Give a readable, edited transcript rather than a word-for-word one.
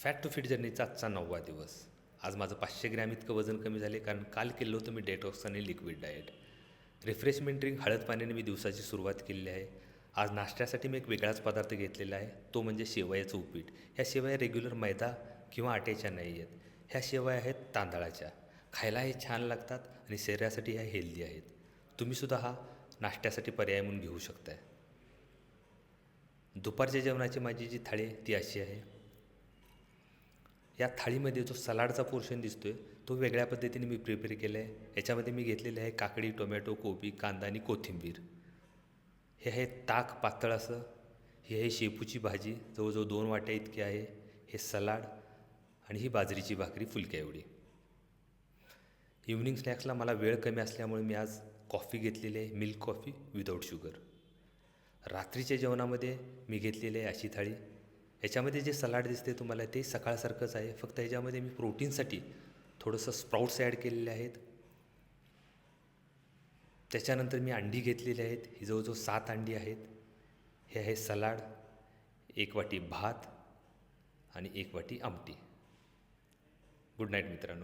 Fat to fit जर्नीचा आजचा 9वा दिवस. आज माझं 500 ग्रॅम इतकं वजन कमी झाले, कारण काल केलं होतं मी डेटॉक्स आणि लिक्विड डाएट. रिफ्रेशमेंट ड्रिंक हळद पाण्याने मी दिवसाची सुरुवात केलेली आहे. आज नाश्त्यासाठी मी एक वेगळाच पदार्थ घेतलेला आहे, तो म्हणजे शेवयाचं उपीट. ह्या शेवया रेग्युलर मैदा किंवा आट्याच्या नाही आहेत. ह्या शेवया आहेत तांदळाच्या. खायला हे छान लागतात आणि शरीरासाठी ह्या हेल्दी आहेत. तुम्हीसुद्धा हा नाश्त्यासाठी पर्याय म्हणून घेऊ शकताय. दुपारच्या जेवणाची माझी जी थाळी आहे ती अशी आहे. या थाळीमध्ये जो सलाडचा पोर्शन दिसतो आहे तो वेगळ्या पद्धतीने मी प्रिपेअर केला आहे. याच्यामध्ये मी घेतलेले आहे काकडी, टोमॅटो, कोबी, कांदा आणि कोथिंबीर. हे आहे ताक पातळ असं. ही आहे शेपूची भाजी जवळजवळ 2 वाट्या इतकी आहे. हे सलाड आणि ही बाजरीची भाकरी फुलक्या एवढी. इव्हनिंग स्नॅक्सला मला वेळ कमी असल्यामुळे मी आज कॉफी घेतलेली आहे, मिल्क कॉफी विदाऊट शुगर. रात्रीच्या जेवणामध्ये मी घेतलेली आहे अशी थाळी. याच्यामध्ये जे सलाड दिसते तुम्हाला ते सकाळसारखंच आहे, फक्त ह्याच्यामध्ये मी प्रोटीनसाठी थोडंसं स्प्राउट्स ॲड केलेले आहेत. त्याच्यानंतर मी अंडी घेतलेली आहेत. ही जवळजवळ 7 अंडी आहेत. हे आहे सलाड, 1 वाटी भात आणि 1 वाटी आमटी. गुड नाईट मित्रांनो.